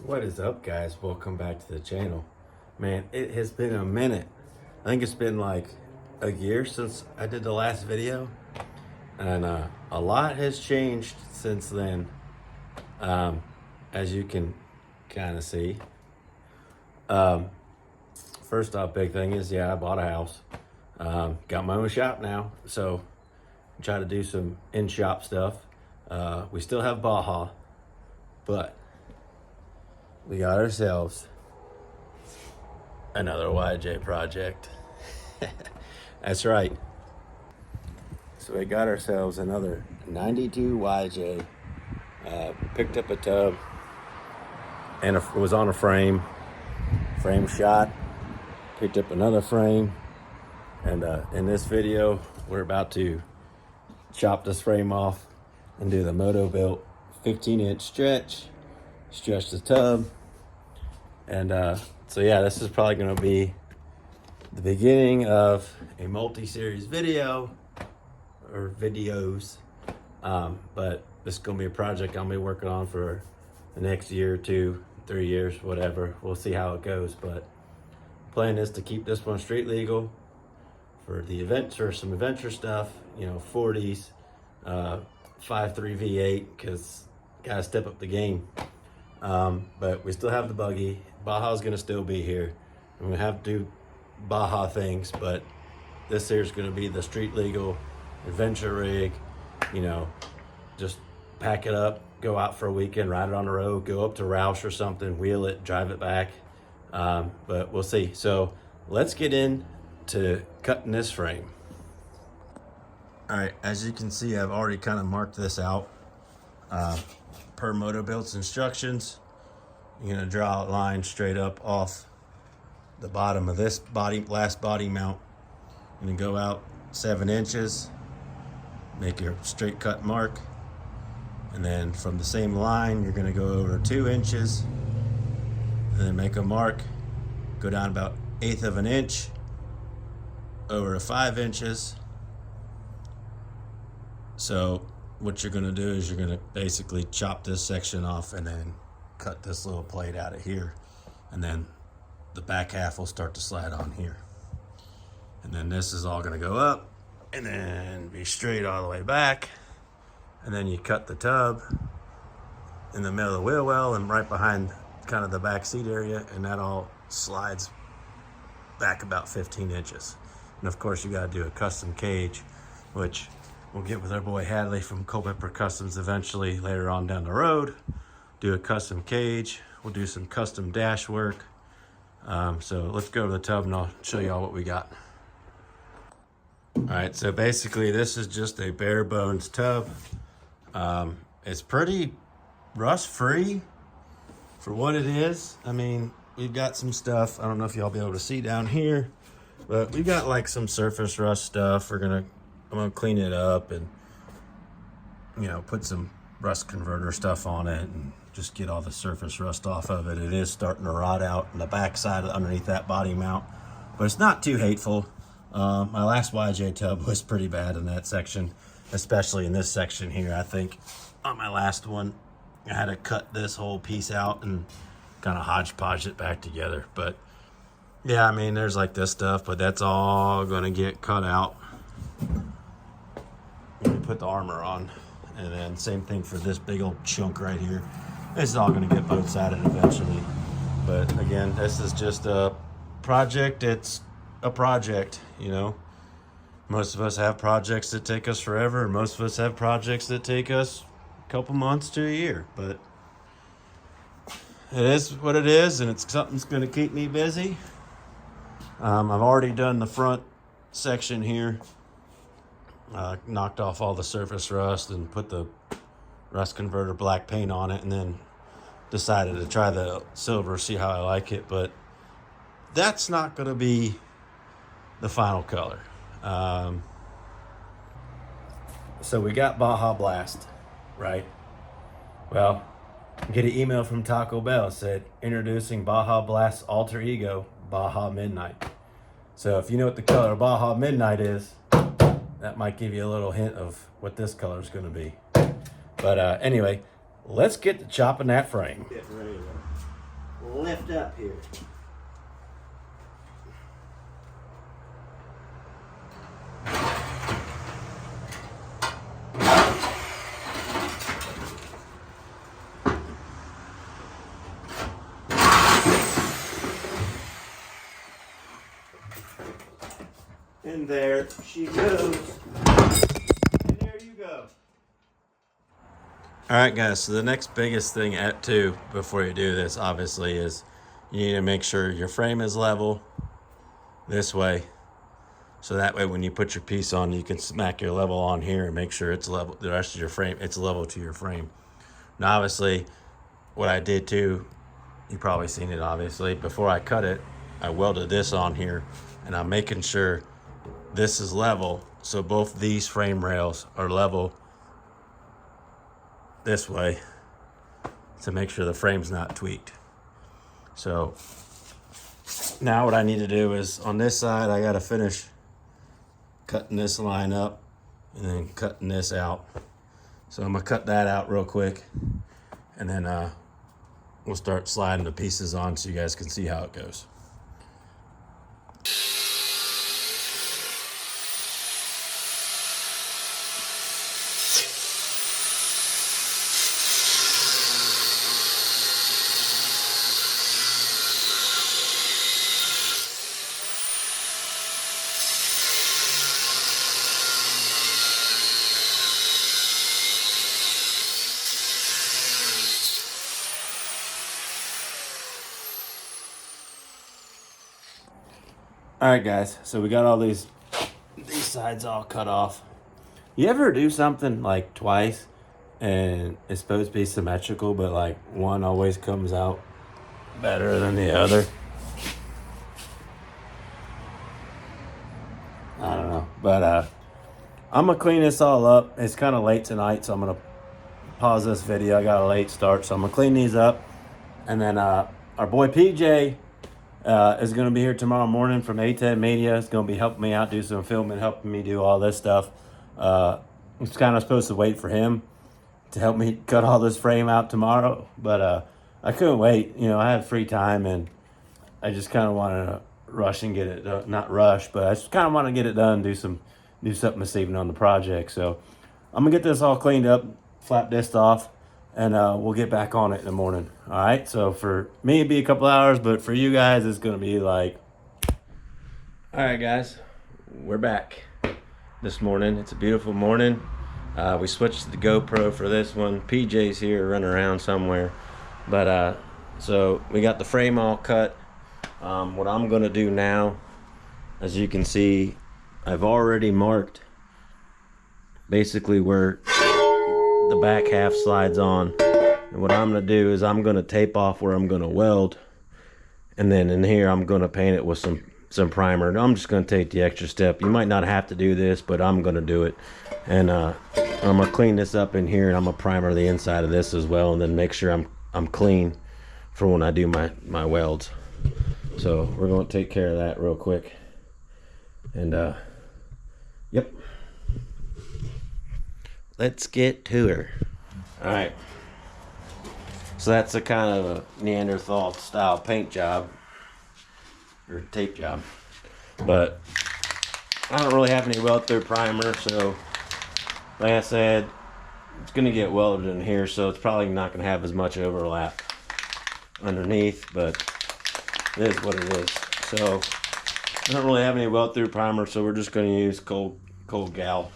What is up, guys? Welcome back to the channel. Man, it has been a minute. I think it's been like a year since I did the last video, and a lot has changed since then, as you can kind of see. First off, big thing is, I bought a house. Got my own shop now, so try to do some in-shop stuff. We still have Baja, but we got ourselves another YJ project. That's right. So we got ourselves another 92 YJ. Picked up a tub and it was on a frame shot. Picked up another frame, and in this video we're about to chop this frame off and do the Motobilt 15-inch stretch the tub. And so this is probably going to be the beginning of a multi-series video or videos, but this is going to be a project I'll be working on for the next year, 2, 3 years, whatever. We'll see how it goes, but plan is to keep this one street legal for the events or some adventure stuff, 40s, 5.3 V8, because gotta step up the game. But we still have the buggy. Baja's gonna still be here. I'm gonna have to do Baja things, but this here's gonna be the street legal adventure rig. Just pack it up, go out for a weekend, ride it on the road, go up to Roush or something, wheel it, drive it back. But we'll see. So let's get into cutting this frame. All right, as you can see, I've already kind of marked this out. Per Motobilt's instructions, you're gonna draw a line straight up off the bottom of this last body mount. You're gonna go out 7 inches, make your straight cut mark, and then from the same line, you're gonna go over 2 inches, and then make a mark, go down about 1/8 of an inch, over to 5 inches. So what you're gonna do is you're gonna basically chop this section off and then cut this little plate out of here. And then the back half will start to slide on here. And then this is all gonna go up and then be straight all the way back. And then you cut the tub in the middle of the wheel well and right behind kind of the back seat area, and that all slides back about 15 inches. And of course you gotta do a custom cage, which we'll get with our boy Hadley from Culpeper Customs eventually later on down the road. Do a custom cage. We'll do some custom dash work. So let's go to the tub and I'll show y'all what we got. All right, so basically this is just a bare bones tub. It's pretty rust free for what it is. I mean, we've got some stuff. I don't know if y'all be able to see down here, but we've got like some surface rust stuff. I'm gonna clean it up and put some rust converter stuff on it and just get all the surface rust off of it. It is starting to rot out in the back side underneath that body mount, but it's not too hateful. My last YJ tub was pretty bad in that section, especially in this section here. I think on my last one I had to cut this whole piece out and kind of hodgepodge it back together. But yeah, I mean, there's like this stuff, but that's all gonna get cut out when we put the armor on. And then same thing for this big old chunk right here. This is all gonna get both sided eventually. But again, this is just a project. It's a project, Most of us have projects that take us forever, and most of us have projects that take us a couple months to a year. But it is what it is, and it's something that's gonna keep me busy. I've already done the front section here. Knocked off all the surface rust and put the rust converter black paint on it, and then decided to try the silver, see how I like it. But that's not going to be the final color. So we got Baja Blast, right? Well, get an email from Taco Bell, said introducing Baja Blast's alter ego, Baja Midnight. So if you know what the color Baja Midnight is, that might give you a little hint of what this color is going to be. But anyway, let's get to chopping that frame. Getting ready to lift up here. And there she goes. And there you go. All right, guys, so the next biggest thing too before you do this, obviously, is you need to make sure your frame is level this way. So that way when you put your piece on, you can smack your level on here and make sure it's level, the rest of your frame, it's level to your frame. Now, obviously, what I did too, you probably seen it obviously, before I cut it, I welded this on here, and I'm making sure this is level, so both these frame rails are level this way to make sure the frame's not tweaked. So now what I need to do is on this side, I got to finish cutting this line up and then cutting this out. So I'm gonna cut that out real quick, and then we'll start sliding the pieces on so you guys can see how it goes. All right, guys, so we got all these sides all cut off. You ever do something like twice and it's supposed to be symmetrical, but like one always comes out better than the other? I don't know, but I'm gonna clean this all up. It's kind of late tonight, so I'm gonna pause this video. I got a late start, so I'm gonna clean these up, and then our boy PJ is going to be here tomorrow morning from A10 Media. It's going to be helping me out, do some filming, helping me do all this stuff. I'm kind of supposed to wait for him to help me cut all this frame out tomorrow, but I couldn't wait. You know, I had free time, and I just kind of wanted to rush and get it done. Not rush, but I just kind of want to get it done, do something this evening on the project. So I'm going to get this all cleaned up, flap disc off, and we'll get back on it in the morning. All right, so for me it'd be a couple hours, but for you guys it's gonna be like... All right, guys, we're back this morning. It's a beautiful morning. We switched to the GoPro for this one. PJ's here running around somewhere, but so we got the frame all cut. What I'm gonna do now, as you can see, I've already marked basically where the back half slides on, and what I'm gonna do is I'm gonna tape off where I'm gonna weld, and then in here I'm gonna paint it with some primer. I'm just gonna take the extra step. You might not have to do this, but I'm gonna do it, and I'm gonna clean this up in here, and I'm gonna primer the inside of this as well, and then make sure I'm clean for when I do my welds. So we're gonna take care of that real quick, and yep. Let's get to her. All right. So that's a kind of a Neanderthal style paint job or tape job, but I don't really have any weld through primer, so like I said, it's gonna get welded in here, so it's probably not gonna have as much overlap underneath, but it is what it is. So I don't really have any weld through primer, so we're just gonna use cold gal.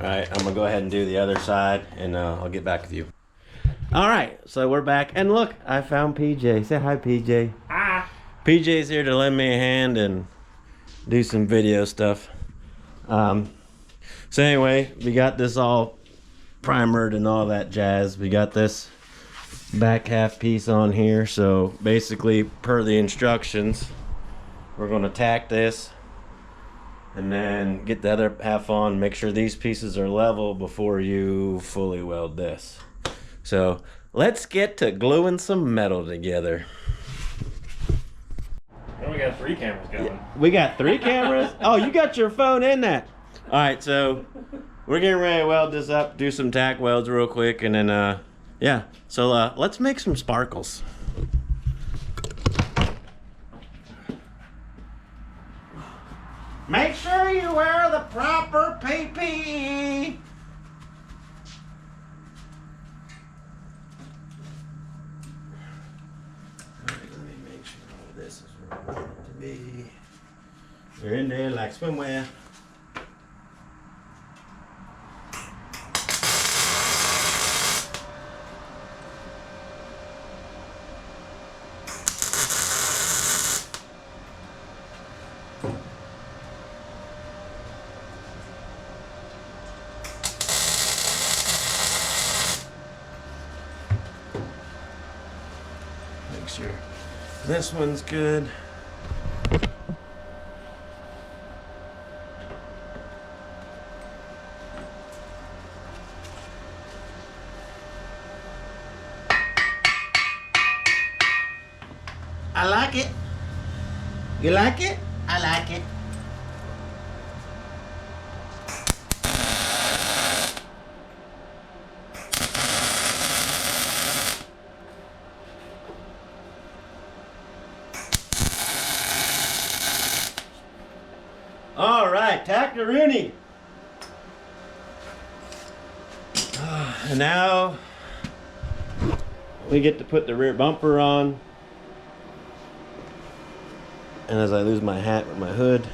All right, I'm gonna go ahead and do the other side, and I'll get back with you. All right, so we're back, and look, I found PJ. Say hi, PJ. Hi. PJ's here to lend me a hand and do some video stuff. So anyway, we got this all primered and all that jazz. We got this back half piece on here. So basically, per the instructions, we're going to tack this and then get the other half on. Make sure these pieces are level before you fully weld this. So let's get to gluing some metal together. We got 3 cameras going. We got 3 cameras? Oh, you got your phone in that. All right, so we're getting ready to weld this up, do some tack welds real quick, and then, yeah. So let's make some sparkles. Make sure you wear the proper PPE. You're in there like swimwear. Make sure this one's good. I like it. You like it? I like it. All right, Tackaroonie. And now we get to put the rear bumper on. And as I lose my hat with my hood,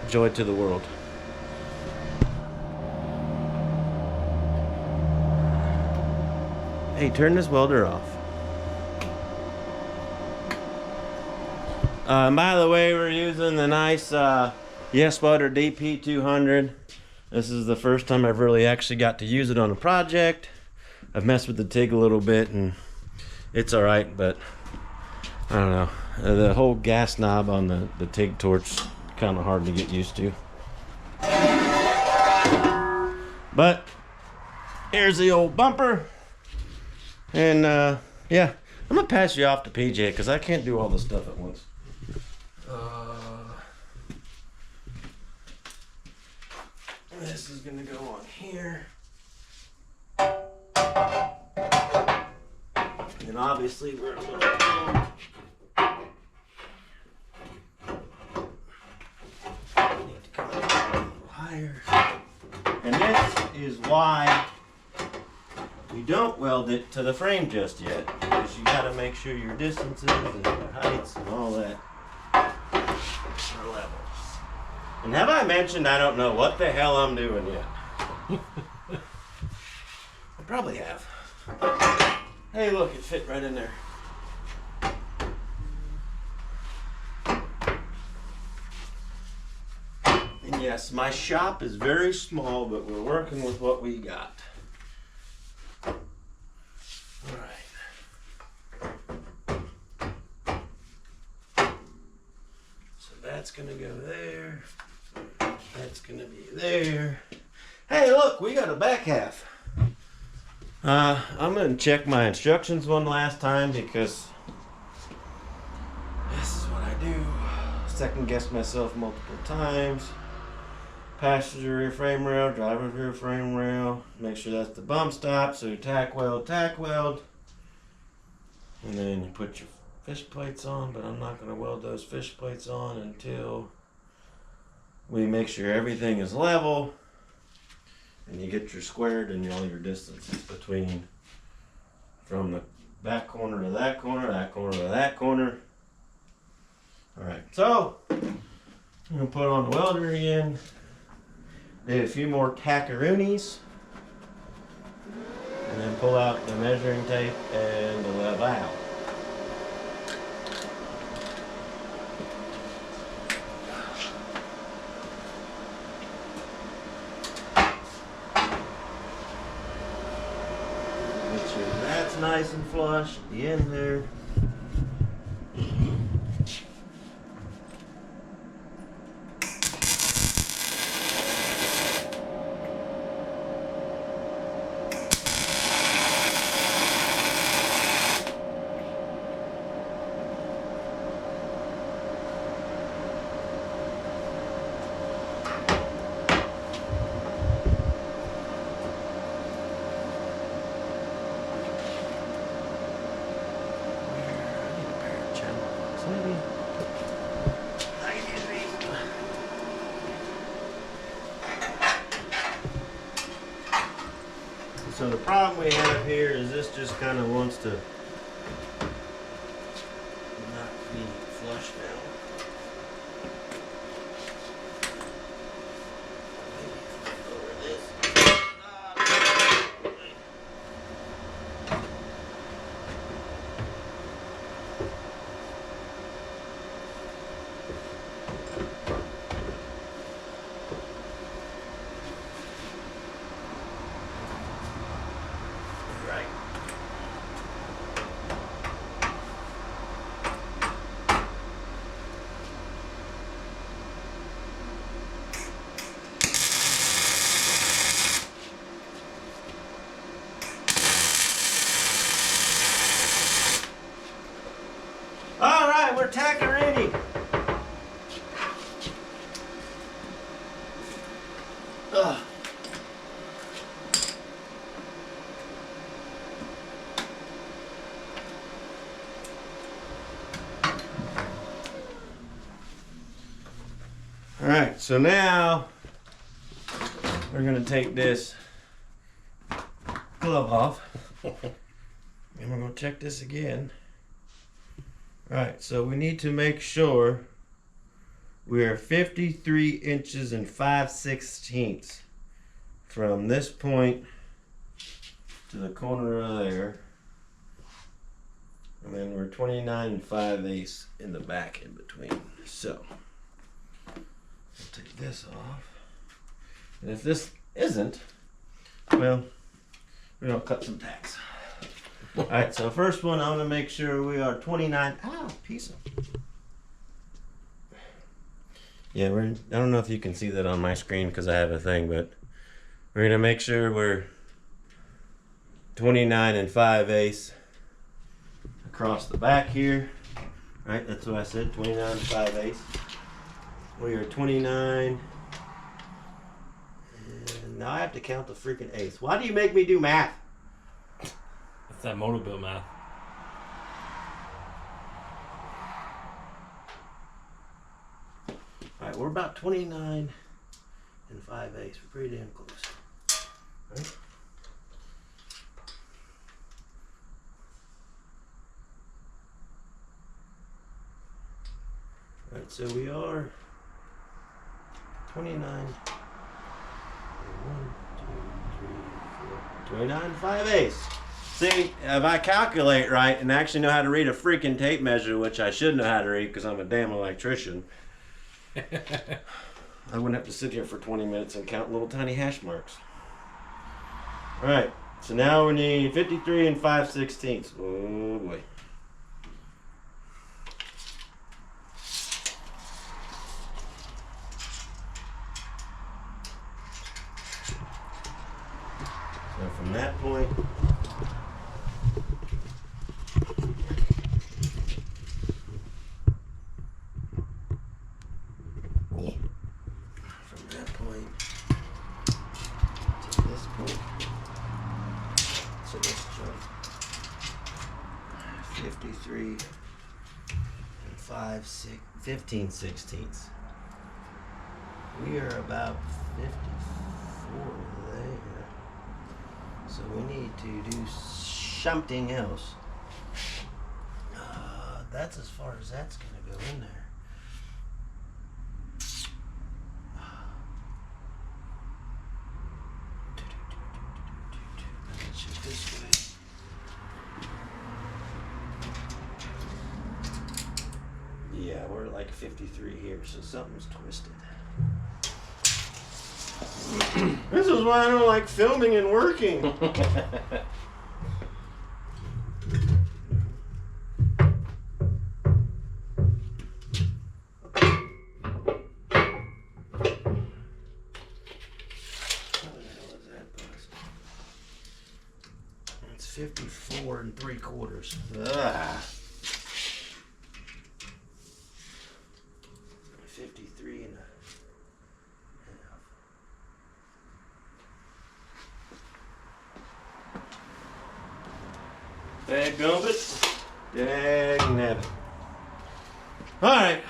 joy to the world. Hey, turn this welder off. By the way, we're using the nice Yes Welder DP200. This is the first time I've really actually got to use it on a project. I've messed with the TIG a little bit and it's alright, but I don't know. The whole gas knob on the TIG torch kind of hard to get used to. But here's the old bumper. And yeah, I'm gonna pass you off to PJ because I can't do all this stuff at once. This is gonna go on here. And obviously we're a little need to come a little higher. And this is why you don't weld it to the frame just yet. Because you gotta make sure your distances and your heights and all that are level. And have I mentioned I don't know what the hell I'm doing yet? I probably have. Hey, look, it fit right in there. And yes, my shop is very small, but we're working with what we got. All right. So that's gonna go there. That's gonna be there. Hey, look, we got a back half. I'm gonna check my instructions one last time because this is what I do. Second guess myself multiple times. Passenger rear frame rail, driver's rear frame rail. Make sure that's the bump stop. So tack weld. And then you put your fish plates on, but I'm not gonna weld those fish plates on until we make sure everything is level. And you get your squared and all your distances between from the back corner to that corner, that corner to that corner. All right, so I'm gonna put on the welder again. Do a few more tackaroonies. And then pull out the measuring tape and the level. nice and flush at the end there. So the problem we have here is this just kind of wants to not be flush now. Over this. Right. All right, we're tacking ready. Ugh. All right, so now we're gonna take this glove off and we're gonna check this again. All right, so we need to make sure we're 53 inches and 5/16 from this point to the corner of there. And then we're 29 and 5/8 in the back in between. So I'll take this off. And if this isn't, well, we're gonna cut some tacks. All right, so first one, I'm gonna make sure we are 29. Ow, piece of. Yeah, I don't know if you can see that on my screen because I have a thing, but we're gonna make sure we're 29 and 5/8 across the back here. Right, that's what I said, 29 and 5/8. We are 29. And now I have to count the freaking eighths. Why do you make me do math? That's that Motobilt math. Alright, we're about 29 and 5/8. We're pretty damn close. Right? Alright, so we are 29. 1, 2, 3, 4. 29 5/8. See, if I calculate right and actually know how to read a freaking tape measure, which I should know how to read because I'm a damn electrician, I wouldn't have to sit here for 20 minutes and count little tiny hash marks. Alright, so now we need 53 and 5/16. Oh boy. So from that point, to this point, so let's jump 53 and 15/16. We are about 54 there. So we need to do something else. That's as far as that's going to go in there. Let's shoot this way. Yeah, we're at like 53 here, so something's twisted. This is why I don't like filming and working. 3/4. Ah. 53 and a half. Dag gumbit. Dag nabbit. All right.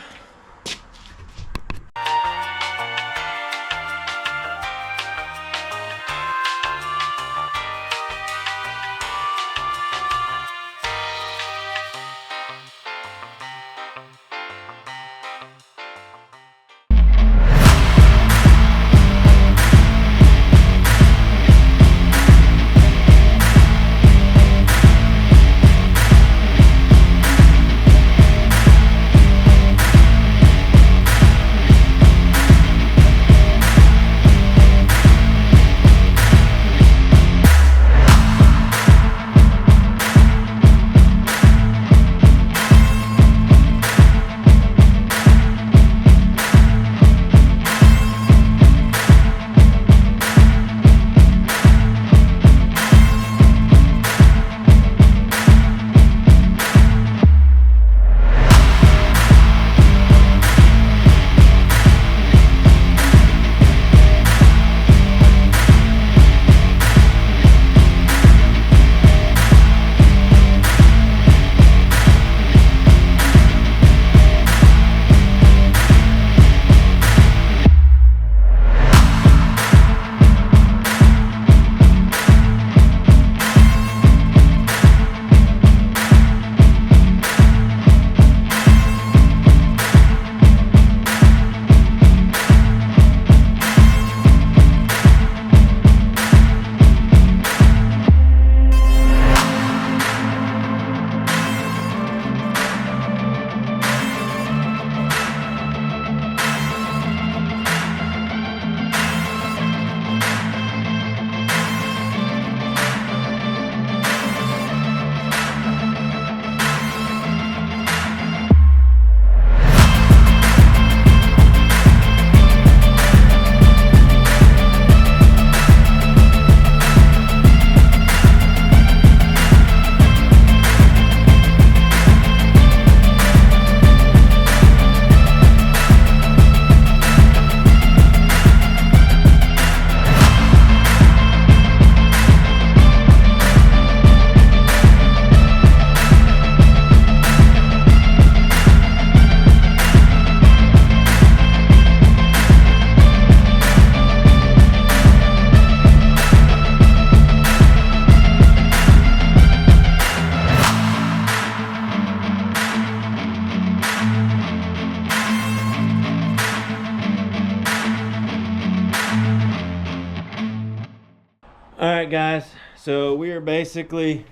Alright guys, so we are basically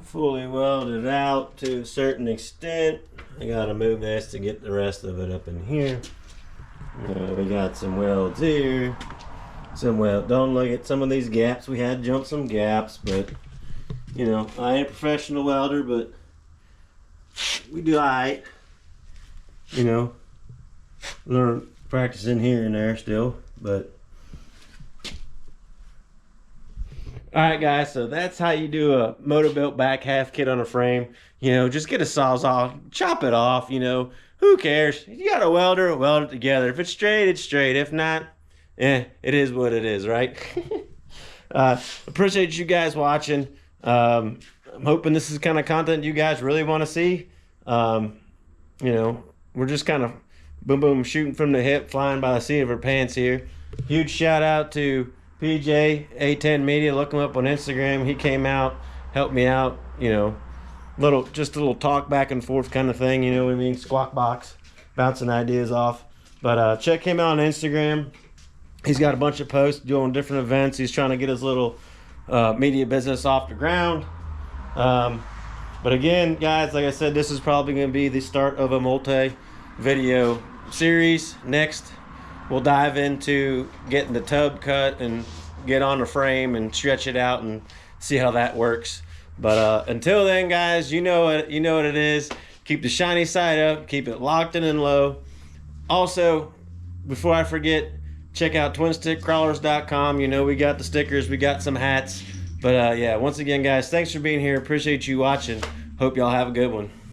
fully welded out to a certain extent. I gotta move this to get the rest of it up in here. We got some welds here. Don't look at some of these gaps. We had to jump some gaps, but you know, I ain't a professional welder, but we do alright. You know, learn practicing here and there still, but alright guys, so that's how you do a Motobilt back half kit on a frame. You know, just get a Sawzall, chop it off, you know, who cares? You got a welder, weld it together. If it's straight, it's straight. If not, it is what it is, right? Appreciate you guys watching. I'm hoping this is the kind of content you guys really want to see. You know, we're just kind of boom boom shooting from the hip, flying by the seat of our pants here. Huge shout out to PJ A10 Media. Look him up on Instagram. He came out, helped me out, you know, just a little talk back and forth kind of thing, you know what I mean? Squawk box, bouncing ideas off. But check him out on Instagram. He's got a bunch of posts doing different events. He's trying to get his little media business off the ground. But again, guys, like I said, this is probably going to be the start of a multi-video series. Next, we'll dive into getting the tub cut and get on the frame and stretch it out and see how that works. But until then, guys, you know what it is. Keep the shiny side up. Keep it locked in and low. Also, before I forget, check out twinstickcrawlers.com. You know, we got the stickers. We got some hats. But yeah, once again, guys, thanks for being here. Appreciate you watching. Hope y'all have a good one.